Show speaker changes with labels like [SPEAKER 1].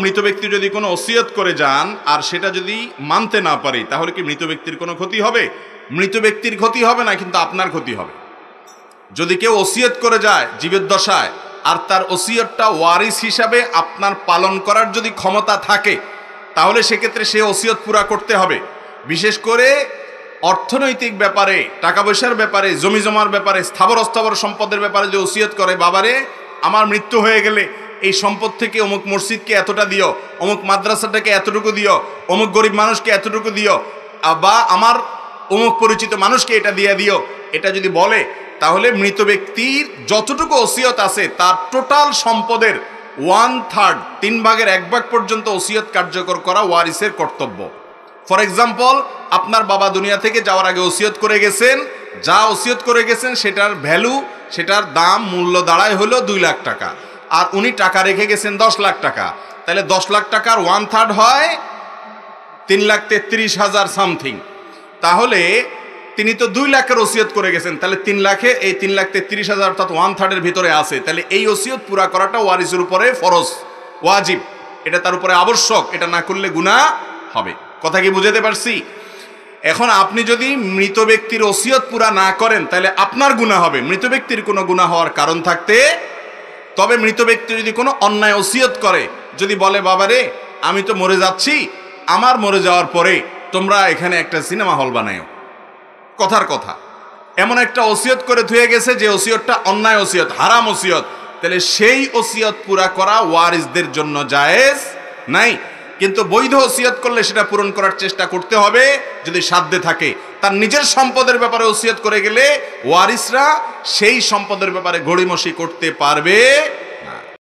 [SPEAKER 1] মৃত ব্যক্তি যদি কোনো ওসিয়ত করে যান আর সেটা যদি মানতে না পারে, তাহলে কি মৃত ব্যক্তির কোনো ক্ষতি হবে? মৃত ব্যক্তির ক্ষতি হবে না, কিন্তু আপনার ক্ষতি হবে। যদি কেউ ওসিয়ত করে যায় জীবদ্দশায়, আর তার ওসিয়তটা ওয়ারিস হিসাবে আপনার পালন করার যদি ক্ষমতা থাকে, তাহলে সেক্ষেত্রে সে ওসিয়ত পুরা করতে হবে। বিশেষ করে অর্থনৈতিক ব্যাপারে, টাকা পয়সার ব্যাপারে, জমি জমার ব্যাপারে, স্থাবর অস্থাবর সম্পদের ব্যাপারে যে ওসিয়ত করে, বাবারে আমার মৃত্যু হয়ে গেলে এই সম্পদ থেকে অমুক মসজিদকে এতটা দিও, অমুক মাদ্রাসাটাকে এতটুকু দিও, অমুক গরিব মানুষকে এতটুকু দিও, বা আমার অমুক পরিচিত মানুষকে এটা দিয়ে দিও, এটা যদি বলে, তাহলে মৃত ব্যক্তির যতটুকু ওসিয়ত আছে তার টোটাল সম্পদের 1/3, 3/1 পর্যন্ত ওসিয়ত কার্যকর করা ওয়ারিসের কর্তব্য। ফর এক্সাম্পল, আপনার বাবা দুনিয়া থেকে যাওয়ার আগে ওসিয়ত করে গেছেন, যা ওসিয়ত করে গেছেন সেটার ভ্যালু, সেটার দাম, মূল্য দাঁড়ায় হলো 2 লাখ টাকা, আর উনি টাকা রেখে গেছেন 10 লাখ টাকা। তাহলে 10 লাখ টাকার 1/3 হয় 3,33,000 সামথিং। তাহলে তিনি তো 2 লাখের ওসিয়ত করে গেছেন, তাহলে 3 লাখে এই 3,33,000 অর্থাৎ 1/3 ভিতরে আছে। তাহলে এই ওসিয়ত পুরা করাটা ওয়ারিসের উপরে ফরজ, ওয়াজিব, এটা তার উপরে আবশ্যক, এটা না করলে গুনাহ হবে। কথা কি বুঝাতে পারছি? এখন আপনি যদি মৃত ব্যক্তির ওসিয়ত পুরা না করেন, তাহলে আপনার গুনাহ হবে, মৃত ব্যক্তির কোনো গুনাহ হওয়ার কারণ থাকতে। তবে মৃত ব্যক্তি যদি কোনো অন্যায় ওসিয়ত করে, যদি বলে বাবারে আমি তো মরে যাচ্ছি, আমার মরে যাওয়ার পরে তোমরা এখানে একটা সিনেমা হল বানাও, কথার কথা, এমন একটা ওসিয়ত করে ধুয়ে গেছে যে ওসিয়তটা অন্যায় ওসিয়ত, হারাম ওসিয়ত, তাহলে সেই ওসিয়ত পুরা করা ওয়ারিসদের জন্য জায়েজ নাই। কিন্তু বৈধ ওসিয়ত করলে সেটা পূরণ করার চেষ্টা করতে হবে যদি সাধ্যে থাকে। তার নিজের সম্পদের ব্যাপারে ওসিয়ত করে গেলে ওয়ারিসরা সেই সম্পদের ব্যাপারে গড়িমসি করতে পারবে